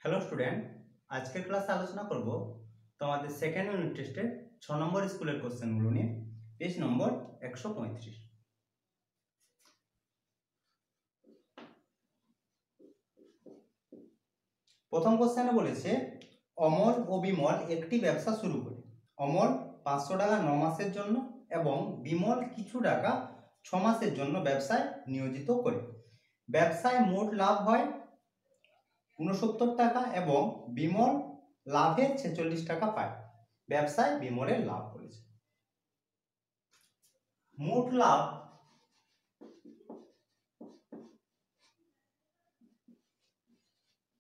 Hello student, আজকের ক্লাসে আলোচনা করব তোমাদের সেকেন্ড ইউনিট টেস্টের 6 নম্বর স্কুলের কোশ্চেনগুলো নিয়ে। পেজ নম্বর 135। প্রথম কোশ্চেনে বলেছে অমল ও বিমল একটি ব্যবসা শুরু করে। অমল 500 টাকা 9 মাসের জন্য এবং বিমল কিছু টাকা 6 মাসের জন্য ব্যবসায় নিয়োজিত করে। ব্যবসায় মোট লাভ হয় 69 টাকা এবং বিমল লাভের 46 টাকা পায়। ব্যবসায় বিমলের লাভ করেছে। মোট লাভ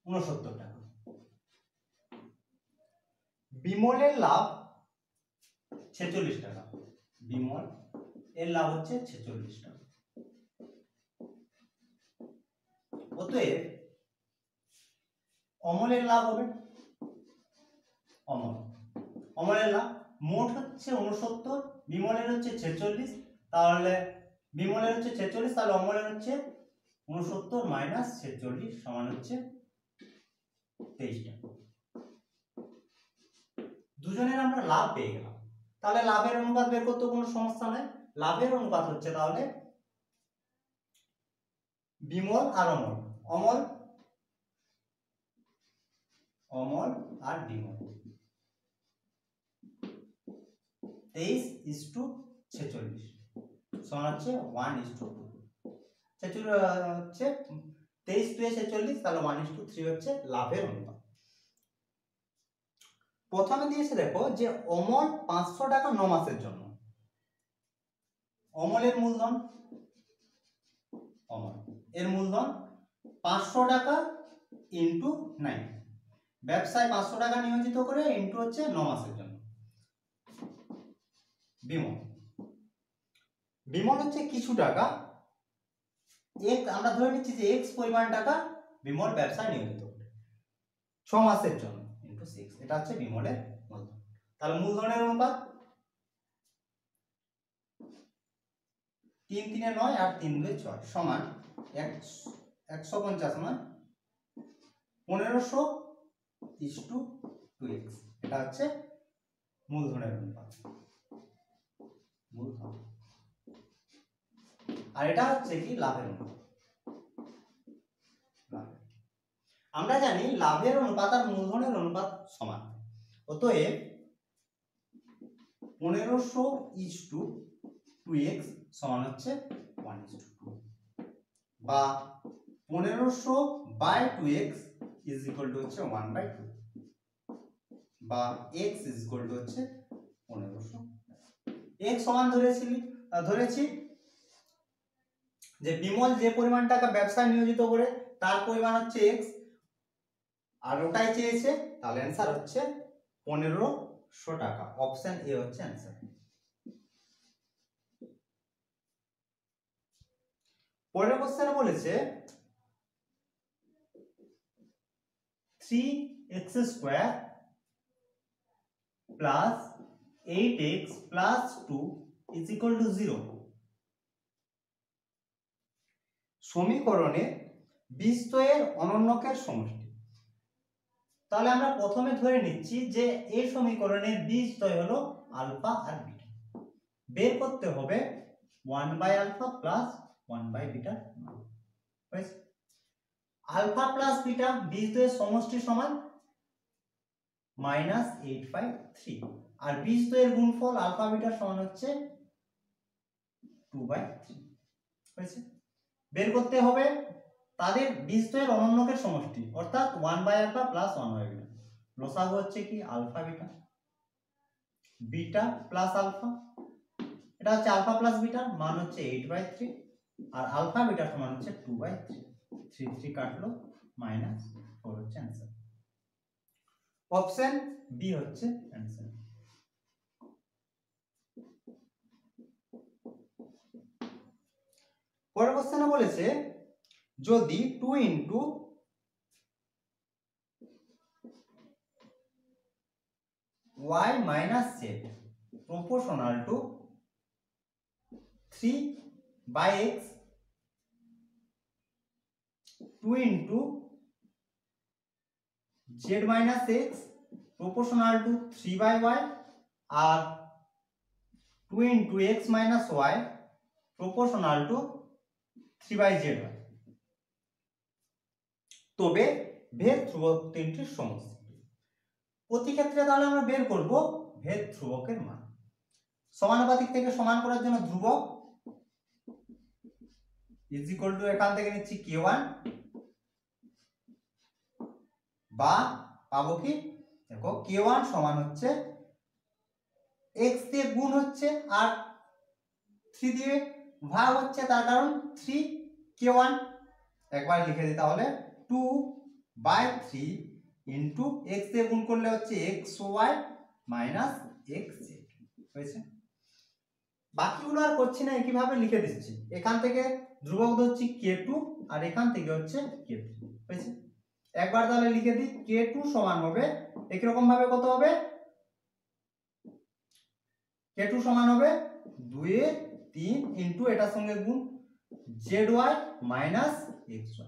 69 টাকা, বিমলের লাভ 46 টাকা। বিমল এর লাভ হচ্ছে 46 টাকা। অতএব অমলের লাভ হবে অমলের লাভ মোট হচ্ছে 69, বিমলের হচ্ছে 46, তাহলে বিমলের হচ্ছে 46, তাহলে অমলের হচ্ছে 69 মাইনাস 46 সমান হচ্ছে 23 টাকা। দুজনের আমরা লাভ পেয়ে গেলাম। তাহলে লাভের অনুপাত বের করতে কোনো সমস্যা নাই। লাভের অনুপাত হচ্ছে তাহলে বিমল আর অমল আর বিমল 23:46 সমান হচ্ছে 1:2। 46 হচ্ছে 23:46, তাহলে 1:3 হচ্ছে লাভের অনুপাত। প্রথমে দিয়েছে দেখো যে অমল 500 টাকা 9 মাসের জন্য। অমলের মূলধন, এর মূলধন 500 টাকা ইন্টু 9। ব্যবসায় 500 টাকা নিয়োজিত করে ইন্টু হচ্ছে 9 মাসের জন্য। বিমল হচ্ছে কিছু টাকা, আমরা ধরে নিচ্ছি যে x পরিমাণ টাকা বিমল ব্যবসায় নিয়োজিত করে 6 মাসের জন্য ইন্টু 6। এটা হচ্ছে বিমলের মূলধন। তাহলে মূলধনের অনুপাত 3 3 9 আর 3 2 6 সমান 150 নয় 1500:2x। এটা হচ্ছে মূলধনের অনুপাত, মূলধন। আর এটা হচ্ছে কি লাভের অনুপাত। আমরা জানি লাভের অনুপাত আর মূলধনের অনুপাত সমান। অতএব 1500:2x সমান হচ্ছে 1:2, বা 1500/2x is equal to হচ্ছে 1/2, বা x is equal to হচ্ছে 1500। x সমান ধরেছি যে বিমল যে পরিমাণ টাকা ব্যবসায় নিয়োজিত করে তার পরিমাণ হচ্ছে x, আর ওটাই চেয়েছে, তাহলে অ্যান্সার হচ্ছে 1500 টাকা। অপশন এ হচ্ছে অ্যান্সার। পরের কোশ্চেনে বলেছে 3x² plus 8x plus 2 is equal to 0 সমীকরণে বীজদ্বয়ের অনন্যকের সমষ্টি। তাহলে আমরা প্রথমে ধরে নিচ্ছি যে এই সমীকরণের বীজদ্বয় হলো আলফা আর বিটা। বের করতে হবে 1/α প্লাস 1/β। আলফা প্লাস বিটা বীজদ্বয়ের সমষ্টি সমান -8/3, আর বীজদ্বয়ের গুণফল আলফা বিটা সমান হচ্ছে 2/3। হয়েছে। বের করতে হবে তাদের বীজদ্বয়ের অনন্যকের সমষ্টি, অর্থাৎ 1/α প্লাস 1/β। লসাগু হচ্ছে কি alpha beta, beta plus alpha. এটা হচ্ছে আলফা প্লাস বিটার মান হচ্ছে 8/3, আর আলফা বিটা সমান হচ্ছে 2/3। 3 3 কাটলো, -4 হচ্ছে অ্যান্সার। অপশন বি হচ্ছে অ্যান্সার। পরের কোশ্চেনে বলেছে যদি 2 × y - z proportional to 3/x 2 × z minus x proportional to 3 by y R 2 into x minus y proportional to 3 by z হয়, তবে ভেদ ধ্রুবক তিনটির সমষ্টি। প্রতি ক্ষেত্রে তাহলে আমরা বের করব ভেদ ধ্রুবকের মান। সমানুপাতিক থেকে সমান করার জন্য ধ্রুবক ইজ ইকুয়াল টু এখান থেকে নিচ্ছি k1 বা পাবো কি, দেখো k1 সমান হচ্ছে x দিয়ে গুণ হচ্ছে আর 3 দিয়ে ভাগ হচ্ছে, তার কারণ 3 k1 একবার লিখে দিই তাহলে 2/3 ইনটু x দিয়ে গুণ করলে হচ্ছে xy মাইনাস xz হয়েছে। বাকিগুলো আর করছি না, একইভাবে লিখে দিচ্ছি। এখান থেকে ধ্রুবক ধরছি k2 আর এখান থেকে হচ্ছে k3 হয়েছে। একবার তাহলে লিখে দিই k2 সমান হবে একই রকম ভাবে কত হবে, k2 সমান হবে 2 এ 3 ইনটু এটার সঙ্গে গুণ zy মাইনাস xy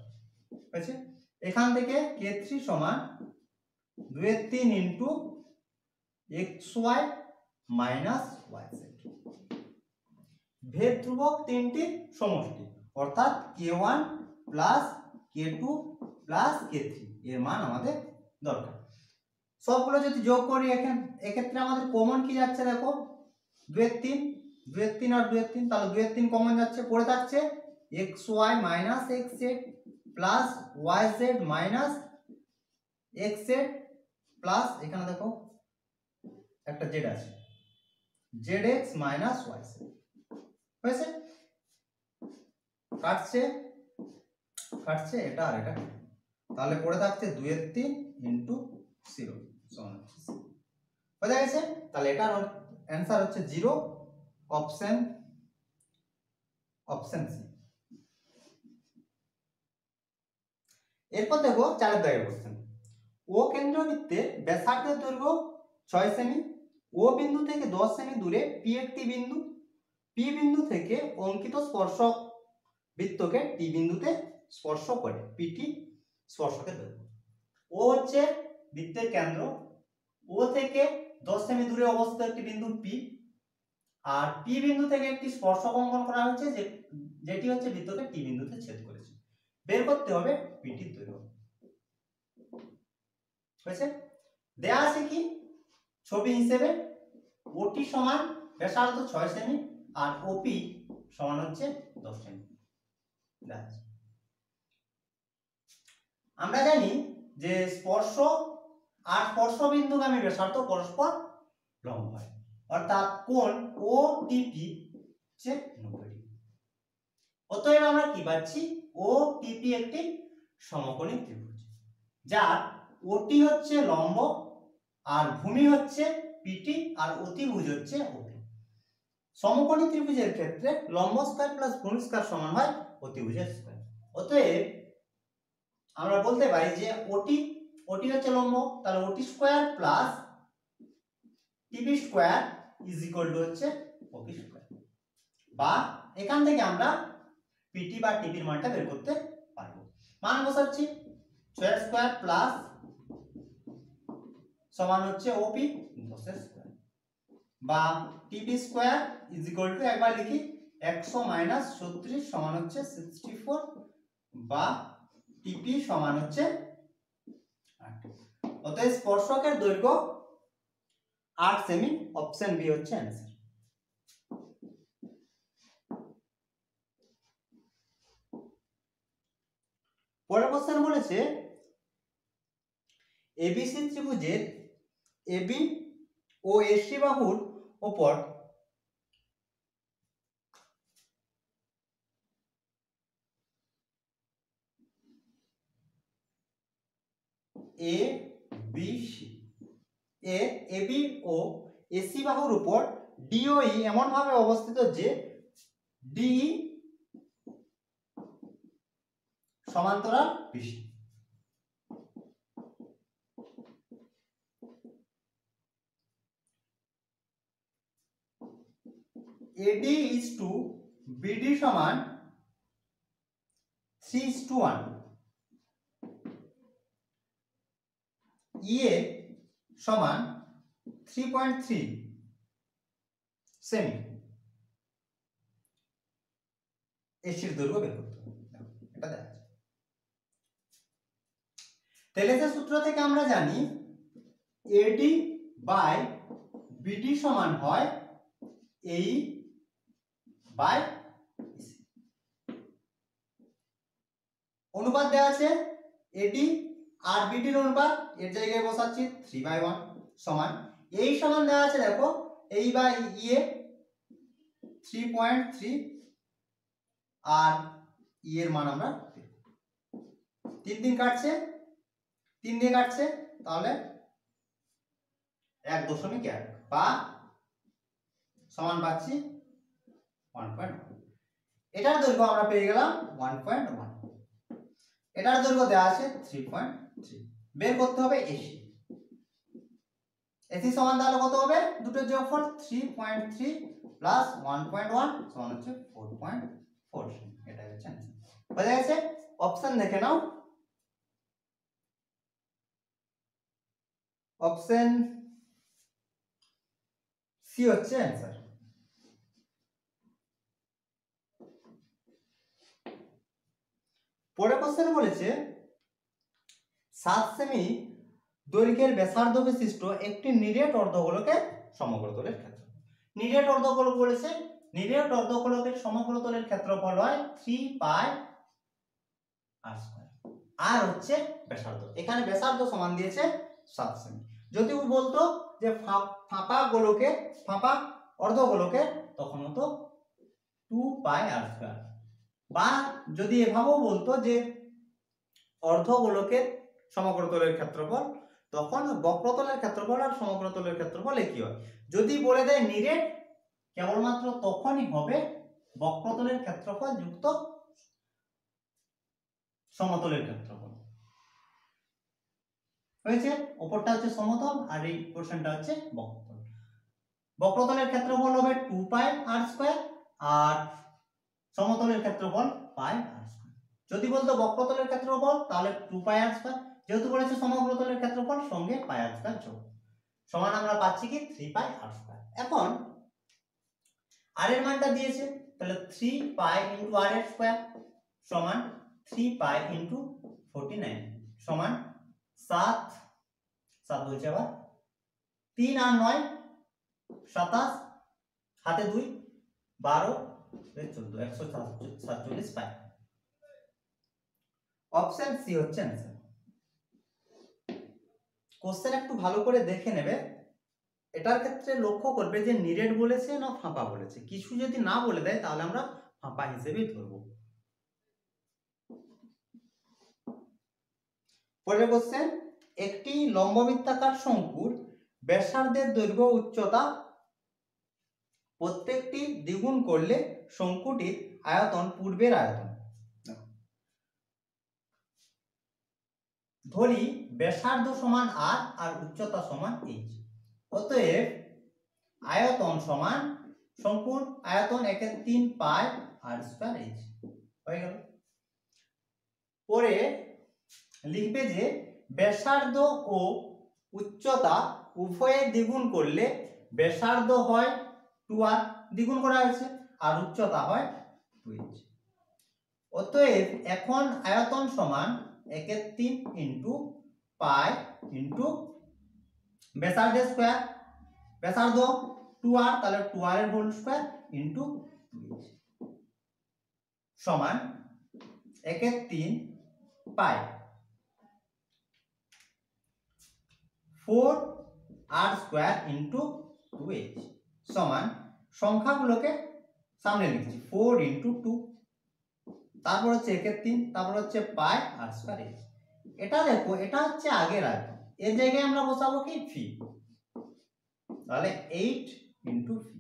হয়েছে। এখান থেকে k3 সমান 2 এ 3 ইনটু xy মাইনাস yz। ভেদ ধ্রুবক তিনটির সমষ্টি অর্থাৎ k1 plus k2 plus k3 এর মান আমাদের দরকার। সবগুলো যদি যোগ করি এক্ষেত্রে আমাদের কমন কি যাচ্ছে, দেখো 2 এর 3 2 এর 3 আর 2 এর 3, তাহলে 2 এর 3 কমন যাচ্ছে, পড়ে থাকছে xy minus xz plus yz minus xz plus এখানে দেখো একটা z আছে zx মাইনাস yz হয়েছে। কাটছে কাটছে এটা আর এটা, তাহলে পড়ে থাকছে 2 এর 3 ইনটু 0 সমান হয়ে গেছে। তাহলে এটার অ্যান্সার হচ্ছে 0, অপশন সি। এরপর দেখো 4 দাগের কোশ্চেন। ও কেন্দ্রবৃত্তে ব্যাসার্ধের দৈর্ঘ্য 6 সেমি, ও বিন্দু থেকে 10 সেমি দূরে পি একটি বিন্দু, পি বিন্দু থেকে অঙ্কিত স্পর্শক বৃত্তকে টি বিন্দুতে স্পর্শ করে, পিটি স্পর্শকের দৈর্ঘ্য। ও হচ্ছে বৃত্তের কেন্দ্র, ও থেকে 10 সেমি দূরে অবস্থিত একটি বিন্দু পি, আর পি বিন্দু থেকে একটি স্পর্শক অঙ্কন করা হয়েছে যেটি হচ্ছে বৃত্তকে টি বিন্দুতে ছেদ করেছে। বের করতে হবে পিটির দৈর্ঘ্য হয়েছে। দেয়া আছে কি ছবি হিসেবে, ওটি সমান ব্যাসার্ধ 6 সেমি আর ওপি সমান হচ্ছে 10 সেমি। আমরা জানি যে স্পর্শ আর স্পর্শ বিন্দুগামী ব্যাসার্ধ পরস্পর লম্ব হয়, অর্থাৎ কোণ ও টিপি হচ্ছে 90 ডিগ্রি। অতএব আমরা কি পাচ্ছি, ও টিপি একটি সমকোণী ত্রিভুজ যার ওটি হচ্ছে লম্ব আর ভূমি হচ্ছে পিটি আর অতিভুজ হচ্ছে ওপি। সমকোণী ত্রিভুজের ক্ষেত্রে লম্ব স্কয়ার প্লাস ভূমি স্কয়ার সমান হয় অতিভুজের স্কয়ার। অতএব আমরা বলতে পারি যে ওটি হচ্ছে লম্ব, তাহলে ওটি স্কয়ার প্লাস টিপি স্কয়ার ইজ ইকুয়াল টু হচ্ছে ওপি স্কয়ার, বা এখান থেকে আমরা পিটি বা টিপির মানটা বের করতে পারবো। মান বসাচ্ছি 6 স্কয়ার প্লাস সমান হচ্ছে ওপি 10 স্কয়ার, বা টিপি স্কয়ার ইজ ইকুয়াল টু একবার লিখি 100 মাইনাস 36 সমান হচ্ছে 64, বা টিপি সমান হচ্ছে 8। অতএব স্পর্শকের দৈর্ঘ্য 8 সেমি, অপশন বি হচ্ছে অ্যান্সার। পরের কোশ্চেন বলেছে এবিসি ত্রিভুজের এবি ও এসি বাহুর উপর এ বি সি এর এবি ও এসি বাহুর উপর ডিওই এমন ভাবে অবস্থিত যে ডিই সমান্তরাল BC. AD is to BD সমান 3:1, ইএ সমান 3.3 সেমি, এসির দৈর্ঘ্য বের করতে হবে, এটা দেখা যায়। তেলেসের সূত্র থেকে আমরা জানি এডি বাই বিডি সমান হয় এই বাই ইসি। অনুপাত দেওয়া আছে এডি আর বিডির অনুপাত, এর জায়গায় বসাচ্ছি 3/1 সমান এই সমান দেওয়া আছে, দেখো এই বাই ইএ 3.3 আর ই এর মান আমরা 3 দিন কাটছে, 3 দিয়ে কাটছে, তাহলে 1.1 বা সমান পাচ্ছি 1.1। এটার দৈর্ঘ্য আমরা পেয়ে গেলাম 1.1, এটার দৈর্ঘ্য দেওয়া আছে 3.3। বের করতে হবে এসি। এসি সমান তাহলে কত হবে, দুটোর যোগফল 3.3 প্লাস 1.1 সমান হচ্ছে 4.4। এটাই হচ্ছে आंसर। বোঝা গেছে? অপশন দেখে নাও, অপশন সি হচ্ছে आंसर। পরের কোশ্চেন বলেছে 7 সেমি দৈর্ঘ্যের ব্যাসার্ধ বিশিষ্ট একটি নিরেট অর্ধগোলকের সমগ্রতলের ক্ষেত্রফল। নিরেট অর্ধগোলক বলেছে, নিরেট অর্ধগোলকের সমগ্রতলের ক্ষেত্রফল হয় 3 পাই আর স্কয়ার, আর হচ্ছে ব্যাসার্ধ। এখানে ব্যাসার্ধ সমান দিয়েছে 7 সেমি। যদি ও বলতো যে ফাঁপা গোলকে, ফাঁপা অর্ধগোলকে, তখন হতো 2 পাই আর স্কয়ার। বা যদি এভাবেও বলতো যে অর্ধগোলকের সমগ্রতলের ক্ষেত্রফল, তখন বক্রতলের ক্ষেত্রফল আর সমগ্রতলের ক্ষেত্রফল একই হয়। যদি বলে দেয় নিরেট, কেবলমাত্র তখনই হবে বক্রতলের ক্ষেত্রফল যুক্ত সমতলের ক্ষেত্রফল। হয়েছে? উপরটা হচ্ছে সমতল আর এই পোরশনটা হচ্ছে বক্রতল। বক্রতলের ক্ষেত্রফল হবে 2 পাই আর স্কয়ার আর সমতলের ক্ষেত্রফল পাই আর স্কয়ার। যদি বলতো বক্রতলের ক্ষেত্রফল তাহলে 2 পাই আর স্কয়ার, যেহেতু বলেছে সমগ্রতলের ক্ষেত্রফল সঙ্গে পাই আর স্কয়ার যোগ, সমান আমরা পাচ্ছি কি 3 পাই আর স্কয়ার। এখন আর এর মানটা দিয়েছে, তাহলে 3 পাই ইনটু আর এর স্কয়ার সমান 3 পাই ইনটু 49 সমান 7 বলছে আবার 3 আর 9 27, হাতে 2 12 14 147 পাই। অপশন সি হচ্ছে आंसर। কোশ্চেন একটু ভালো করে দেখে নেবে, এটার ক্ষেত্রে লক্ষ্য করবে যে নিরেট বলেছে না ফাঁপা বলেছে। কিছু যদি না বলে দেয় তাহলে আমরা ফাঁপা হিসেবেই ধরব। পরের কোশ্চেন, একটি লম্ববৃত্তাকার শঙ্কুর ব্যাসার্ধের দৈর্ঘ্য উচ্চতা প্রত্যেকটি দ্বিগুণ করলে শঙ্কুটির আয়তন পূর্বের আয়তন। ধরি ব্যাসার্ধ সমান আর আর উচ্চতা সমান এইচ। অতএব আয়তন সমান শঙ্কুর আয়তন 1/3 পাই আর স্কয়ার এইচ হয়ে গেল। পরে লিখবে যে ব্যাসার্ধ ও উচ্চতা উভয়ে দ্বিগুণ করলে ব্যাসার্ধ হয় 2r, দ্বিগুণ করা হয়েছে, আর উচ্চতা হয় 2h। অতএব এখন আয়তন সমান 1/3 ইনটু পাই ইনটু ব্যাসার্ধের স্কয়ার, ব্যাসার্ধ 2r তাহলে 2r এর হোল স্কয়ার ইনটু 2h সমান 1/3 পাই 4r স্কয়ার ইনটু 2h সমান, সংখ্যাগুলোকে সামনে লিখছি 4 ইনটু 2, তারপর হচ্ছে 1/3, তারপর হচ্ছে পাই আর স্কয়ার h। এটা দেখো, এটা হচ্ছে আগের আয়তন, এর জায়গায় আমরা বসাবো কি ফি, তাহলে 8 ইনটু ফি।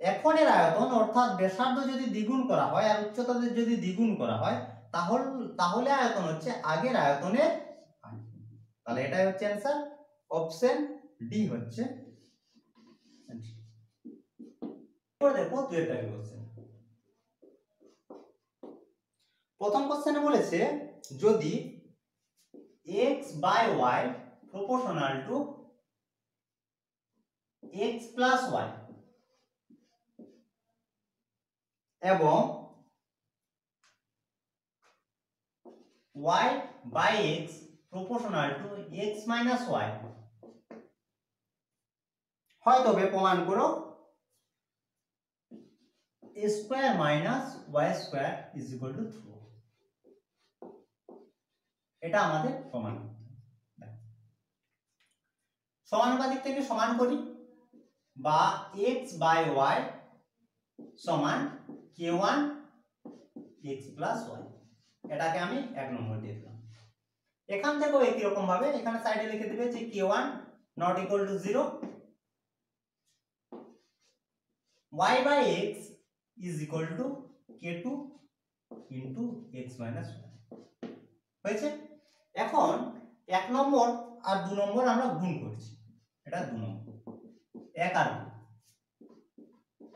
এখনের আয়তন অর্থাৎ ব্যাসার্ধ যদি দ্বিগুণ করা হয় আর উচ্চতা যদি দ্বিগুণ করা হয় তাহলে আয়তন হচ্ছে আগের আয়তনের আয়তন। তাহলে এটাই হচ্ছে आंसर, অপশন ডি হচ্ছে। দেখো দুইটা কোশ্চেন। প্রথম কোশ্চেনে বলেছে যদি x by y proportional to x plus y এবং y by x proportional to x minus y হয় তবে প্রমাণ করো a square minus y square is equal to 3। এটা আমাদের প্রমাণ করতে হবে। সমানুপাতিক থেকে সমান করি বা x by y সমান k1 x plus y, এটাকে আমি 1 নম্বর দিয়ে দিলাম। এখান থেকেও একই রকম ভাবে এখানে সাইডে লিখে দিবে যে k1 not equal to 0, y by x is equal to k2 into x minus y হয়েছে। এখন 1 নম্বর আর 2 নম্বর আমরা গুণ করছি, এটা 2 নম্বর 1 আর 2,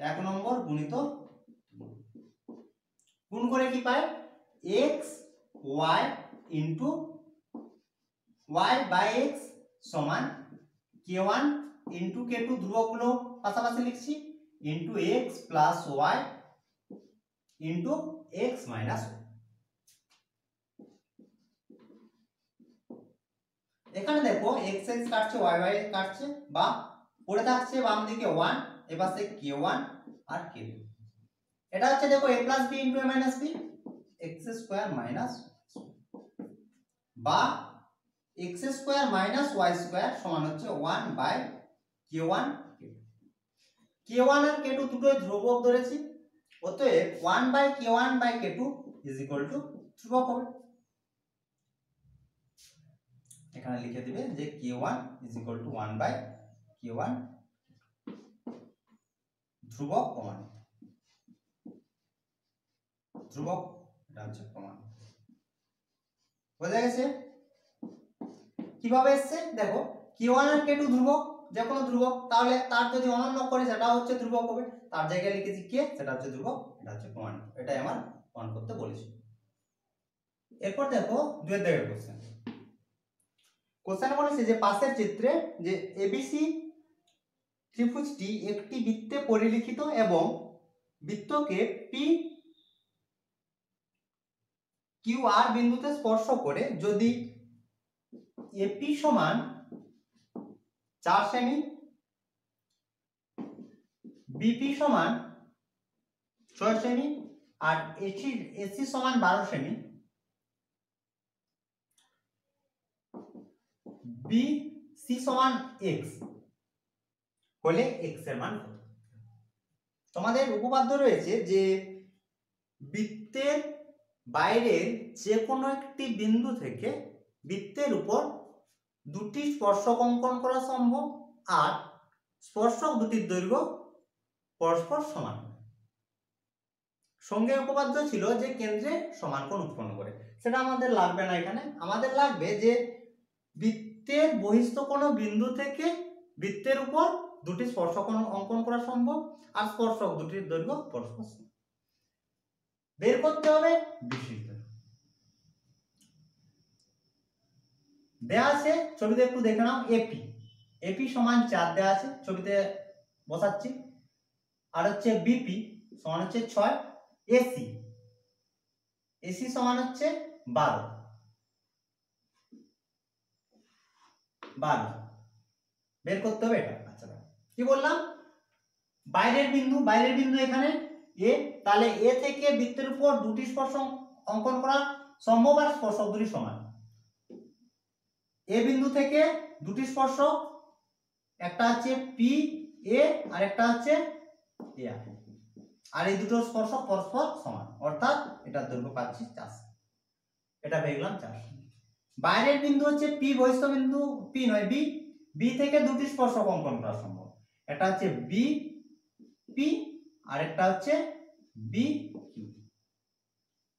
1 নম্বর গুণিত গুণ করে কি পাই x y into y by x সমান k1 into k2 ধ্রুবকগুলো পাশাপাশি লিখছি into x plus y into x minus y। এখানে দেখো x x কাটছে y y কাটছে বা পড়ে থাকছে বাম দিকে 1, এপাশে k1 আর k2। এটা হচ্ছে দেখো a plus b into a minus b, x square minus বা x square minus y square সমান হচ্ছে 1 by k1 k2। k1 R k2 দুটোই ধ্রুবক ধরেছি, অতএব 1 by k1 by k2 is equal to ধ্রুবক হবে। এখানে লিখে দিবে যে k1 is equal to 1 by k1 ধ্রুবক প্রমাণ, ধ্রুবক এটা হচ্ছে প্রমাণ। বোঝা গেছে কিভাবে এসছে? দেখো k1 আর k2 ধ্রুবক, যে কোনো ধ্রুবক, তাহলে তার যদি অনন্য করে সেটা হচ্ছে ধ্রুবক হবে, তার জায়গায় লিখেছি k, সেটা হচ্ছে ধ্রুবক, এটা হচ্ছে প্রমাণ। এটাই আমার প্রমাণ করতে বলেছি। এরপর দেখো দুয়ের দাগের কোশ্চেন। কোশ্চেন বলেছে যে পাশের চিত্রে যে এবিসি ত্রিভুজটি একটি বৃত্তে পরিলিখিত এবং বৃত্তকে পি কিউ আর বিন্দুতে স্পর্শ করে যদি এপি সমান 4 সেমি, বিপি সমান 6 সেমি আর এসি সমান 12 সেমি, বিসি সমান x হলে x এর মান কত? তোমাদের উপপাদ্য রয়েছে যে বৃত্তের বাইরের যে কোনো একটি বিন্দু থেকে বৃত্তের উপর দুটি স্পর্শক অঙ্কন করা সম্ভব আর স্পর্শক দুটির দৈর্ঘ্য পরস্পর সমান। সঙ্গে উপপাদ্য ছিল যে কেন্দ্রে সমান কোণ উৎপন্ন করে, সেটা আমাদের লাগবে না এখানে। আমাদের লাগবে যে বৃত্তের বহিস্থ কোনো বিন্দু থেকে বৃত্তের উপর দুটি স্পর্শক অঙ্কন করা সম্ভব আর স্পর্শক দুটির দৈর্ঘ্য পরস্পর সমান। বের করতে হবে বিশিষ্ট দেয়া আছে, ছবিতে একটু দেখে নাও। এপি, এপি সমান 4 দেয়া আছে, ছবিতে বসাচ্ছি। আর হচ্ছে বিপি সমান হচ্ছে 6, এসি, এসি সমান হচ্ছে 12, বের করতে হবে এটা। আচ্ছা কি বললাম, বাইরের বিন্দু এখানে এ, তাহলে এ থেকে বৃত্তের উপর দুটি স্পর্শক অঙ্কন করা সম্ভব আর স্পর্শক দুটি সমান। এ বিন্দু থেকে দুটি স্পর্শক, একটা হচ্ছে পি এ আর একটা হচ্ছে এ আর এই দুটো স্পর্শক পরস্পর সমান, অর্থাৎ এটার দৈর্ঘ্য পাচ্ছি 4, এটা পেয়ে গেলাম 4। বাইরের বিন্দু হচ্ছে পি, বহিস্থ বিন্দু পি নয় বি, বি থেকে দুটি স্পর্শক অঙ্কন করা সম্ভব, এটা হচ্ছে বি পি আর একটা হচ্ছে বি কিউ,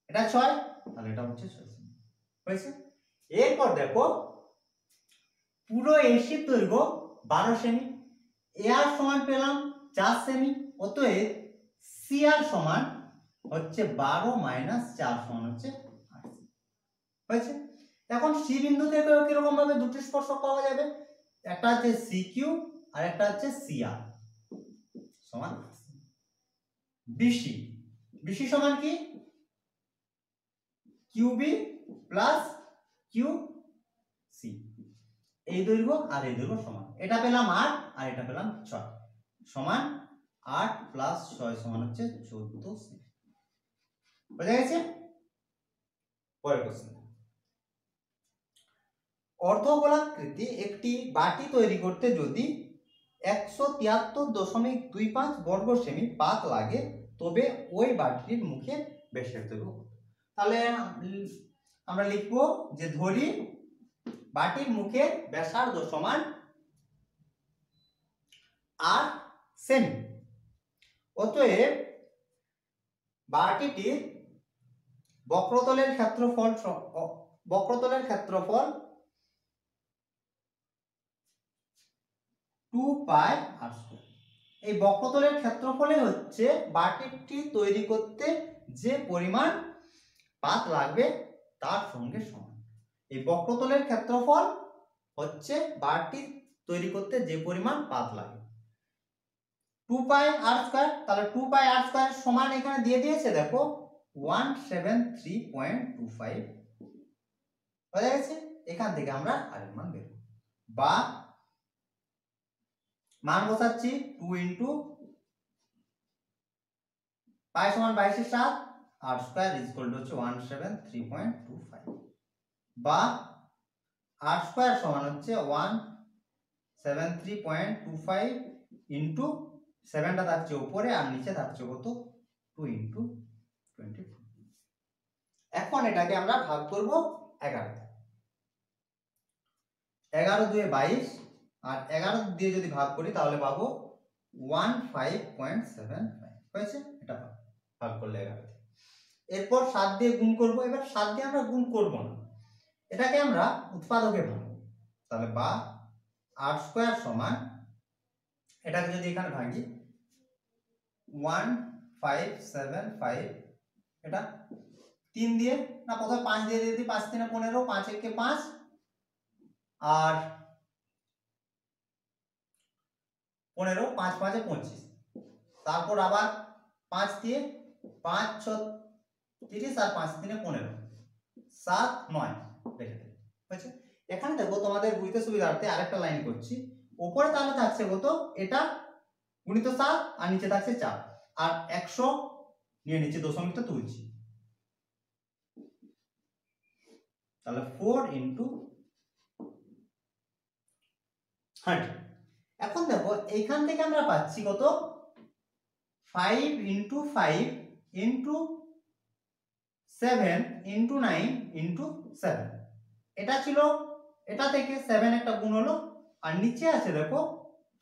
এটা 6, তাহলে এটা হচ্ছে 6 সেমি হয়েছে। এরপর দেখো পুরো এসি দৈর্ঘ্য 12 সেমি, এ আর সমান পেলাম 4 সেমি, অতএব সি আর সমান হচ্ছে 12 - 4 সমান হচ্ছে 8 হয়েছে। এখন সি বিন্দু থেকেও কিরকম ভাবে দুটি স্পর্শক পাওয়া যাবে, একটা হচ্ছে সি কিউ আর একটা হচ্ছে সি আর সমান বিসি। বিসি সমান কি কিউবি প্লাস কিউ সি, এই দৈর্ঘ্য আর এই দৈর্ঘ্য সমান। এটা পেলাম 8 আর এটা পেলাম 6 সমান 8 প্লাস 6 সমান হচ্ছে 14 সি। বুঝা গেছে? পরের কোশ্চেন, অর্ধগোলাকৃতি একটি বাটি তৈরি করতে যদি 173.25 বর্গ সেমি পাত লাগে তবে ওই বাটির মুখে ব্যাসের দৈর্ঘ্য কত? তাহলে আমরা লিখব যে ধরি বাটির মুখে ব্যাসার্ধ সমান 8 সেমি। অতএব বাটিটির বক্রতলের ক্ষেত্রফল 2 পাই আর স্কয়ার। এই বক্রতলের ক্ষেত্রফলে হচ্ছে বাটিটি তৈরি করতে যে পরিমাণ পাত লাগবে তার সঙ্গে সমান। এই বক্রতলের ক্ষেত্রফল হচ্ছে বাটি তৈরি করতে যে পরিমাণ পাত লাগে 2 পাই আর স্কয়ার। তাহলে 2 পাই আর স্কয়ার সমান এখানে দিয়ে দিয়েছে দেখো 173.25 হয়ে গেছে। এখান থেকে আমরা আর এর মান বের করব, বা মান বসাচ্ছি 2 ইনটু পাই সমান 22/7 আর স্কয়ার ইকুয়াল টু হচ্ছে 173.25, বা আর স্কয়ার সমান হচ্ছে 173.25 ইনটু 7টা থাকছে উপরে আর নিচে থাকছে কত 2 ইনটু 24। এখন এটাকে আমরা ভাগ করব 11 তে। 11 2 22 আর 11 দিয়ে যদি ভাগ করি তাহলে পাবো 15.75 হয়েছে। এটা ভাগ করলে 11 তে। এরপর 7 দিয়ে গুণ করব। এবার 7 দিয়ে আমরা গুণ করব না, এটাকে আমরা উৎপাদকে ভাঙব। তাহলে বা আর স্কয়ার সমান, এটাকে যদি এখানে ভাঙি 1575, এটা 3 দিয়ে না প্রথমে 5 দিয়ে দিই, 5 3 15, 5 1 5 আর 15, 5 5 25, তারপর আবার 5 দিয়ে 5 6 30 আর 5 3 15, 7 9 রেখে দেব। হয়েছে। এখানে দেখো তোমাদের বুঝতে সুবিধার্থে আরেকটা লাইন করছি। উপরে তাহলে থাকছে কত, এটা গুণিত 7 আর নিচে থাকছে 4 আর 100 নিয়ে নিচে দশমিকটা তুলছি, তাহলে 4 ইনটু 100। এখন দেখো এইখান থেকে আমরা পাচ্ছি কত 5 ইনটু 5 ইনটু 7 ইনটু 9 ইনটু 7। এটা ছিল, এটা থেকে 7 একটা গুণ হলো আর নিচে আছে দেখো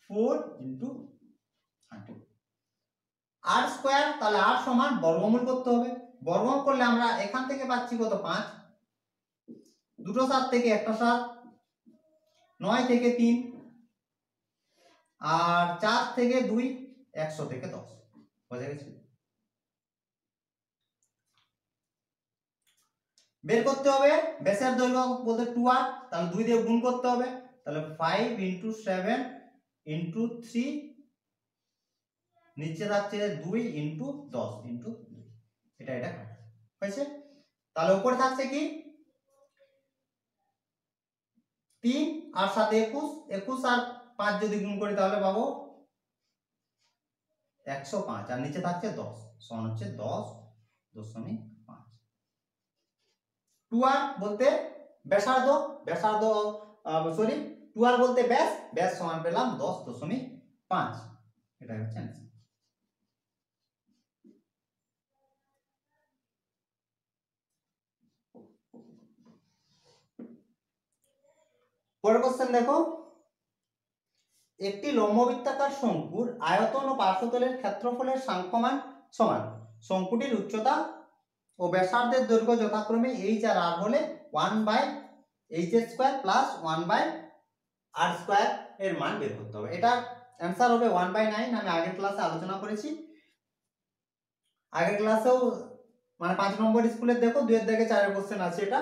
4 ইনটু 100 আর স্কয়ার। তাহলে আর সমান বর্গমূল করতে হবে। বর্গমূল করলে আমরা এখান থেকে পাচ্ছি কত 5, দুটো 7 থেকে একটা 7, 9 থেকে 3 আর 4 থেকে 2, 100 থেকে 10। বুঝা গেছে? বের করতে হবে ব্যাসের দৈর্ঘ্য বলতে 2r, তাহলে 2 দিয়ে গুণ করতে হবে। তাহলে 5 ইনটু 7 ইনটু 3, নিচে থাকছে 2 ইনটু 10 ইনটু 2, এটা হয়েছে। তাহলে উপরে থাকছে কি 3 আর 7 21, 21 আর 5 যদি গুণ করি তাহলে পাবো 105 আর নিচে থাকছে 10 সমান হচ্ছে 10.5। 2r বলতে ব্যাসার্ধ, ব্যাসার্ধ সরি 2r বলতে ব্যাস, ব্যাস সমান পেলাম 10.5। এটা হচ্ছে आंसर। পরের কোশ্চেন দেখো, একটি লম্ববৃত্তাকার শঙ্কুর আয়তন ও পার্শ্বতলের ক্ষেত্রফলের সাংখ্যমান সমান শঙ্কুটির উচ্চতা ও ব্যাসার্ধের দৈর্ঘ্য যথাক্রমে h আর r হলে 1/h² প্লাস 1/r² এর মান বের করতে হবে। এটা অ্যান্সার হবে 1/9। আমি আগের ক্লাসে আলোচনা করেছি, আগের ক্লাসেও মানে 5 নম্বর স্কুলের দেখো 2 এর দাগে 4 এর কোশ্চেন আছে এটা।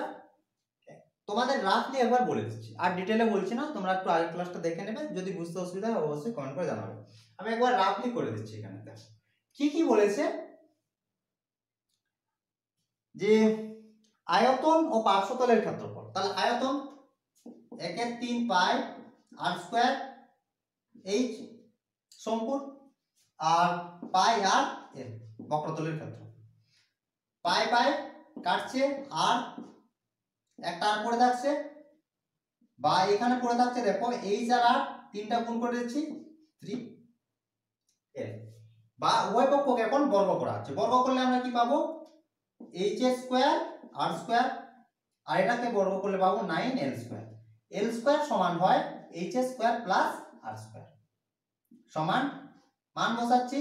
তোমাদের রাফলি একবার বলে দিচ্ছি, আর ডিটেলে বলছি না, তোমরা একটু আগের ক্লাসটা দেখে নেবে, যদি বুঝতে অসুবিধা হয় অবশ্যই কমেন্ট করে জানাবে। আমি একবার রাফলি করে দিচ্ছি। এখানে দেখো কি কি বলেছে, যে আয়তন ও পার্শ্বতলের ক্ষেত্রফল। তাহলে আয়তন 1/3 পাই আর স্কয়ার এইচ শঙ্কুর, আর পাই আর এল বক্রতলের ক্ষেত্রফল। পাই পাই কাটছে, আর একটা আর পড়ে থাকছে, বা এখানে পড়ে থাকছে দেখো এইচ আর আর তিনটা গুণ করে দিচ্ছি 3 এল, বা উভয় পক্ষকে এখন বর্গ করা আছে। বর্গ করলে আমরা কি পাবো, এইচ এর স্কয়ার আর স্কয়ার, আর এটাকে বর্গ করলে পাবো 9 এল স্কয়ার। এল স্কয়ার সমান হয় এইচ এর স্কয়ার প্লাস আর স্কয়ার, সমান মান বসাচ্ছি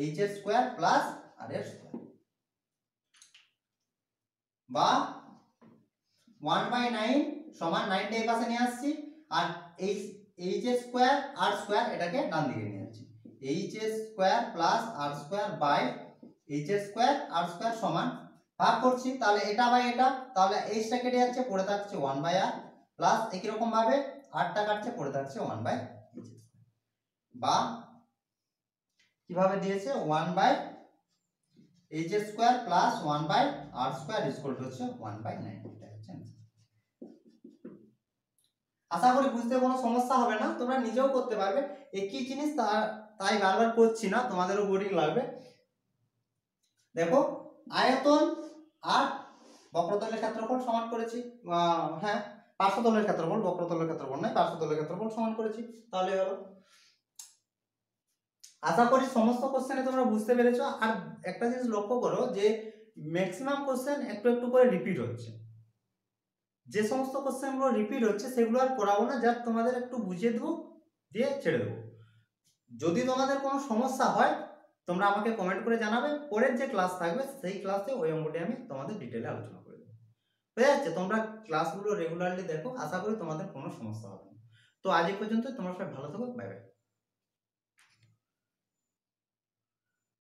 এইচ এর স্কয়ার প্লাস আর এর স্কয়ার, বা 1/9 সমান 9 টা এই পাশে নিয়ে আসছি, আর এইচ এর স্কয়ার আর স্কয়ার এটাকে ডান দিকে নিয়ে যাচ্ছি। এইচ এর square plus R square by H এর স্কয়ার আর স্কয়ার সমান, ভাগ করছি তাহলে এটা বাই এটা, তাহলে এইচটা কেটে যাচ্ছে, পড়ে থাকছে 1/r প্লাস একই রকম ভাবে আরটা কাটছে, পড়ে থাকছে 1/h, বা কিভাবে দিয়েছে 1/h square plus 1/r square equal to হচ্ছে 1/9। আশা করি বুঝতে কোনো সমস্যা হবে না, তোমরা নিজেও করতে পারবে। একই জিনিস তাই বারবার করছি না, তোমাদেরও বোরিং লাগবে। দেখো আয়তন আর বক্রতলের ক্ষেত্রফল সমান করেছি, হ্যাঁ পার্শ্বতলের ক্ষেত্রফল, বক্রতলের ক্ষেত্রফল নয়, পার্শ্বতলের ক্ষেত্রফল সমান করেছি, তাহলে হলো। আশা করি সমস্ত কোশ্চেনে তোমরা বুঝতে পেরেছো। আর একটা জিনিস লক্ষ্য করো যে ম্যাক্সিমাম কোশ্চেন একটু একটু করে রিপিট হচ্ছে, যে সমস্ত কোশ্চেনগুলো রিপিট হচ্ছে সেগুলো আর করাবো না, যা তোমাদের একটু বুঝিয়ে দেবো, দিয়ে ছেড়ে দেবো। যদি তোমাদের কোনো সমস্যা হয় তোমরা আমাকে কমেন্ট করে জানাবে, পরের যে ক্লাস থাকবে সেই ক্লাসে ওই অঙ্কটি আমি তোমাদের ডিটেলে আলোচনা করে দেবো। হয়ে যাচ্ছে, তোমরা ক্লাসগুলো রেগুলারলি দেখো, আশা করি তোমাদের কোনো সমস্যা হবে না। তো আজ এই পর্যন্ত, তোমরা সবাই ভালো থাকো, বাই বাই।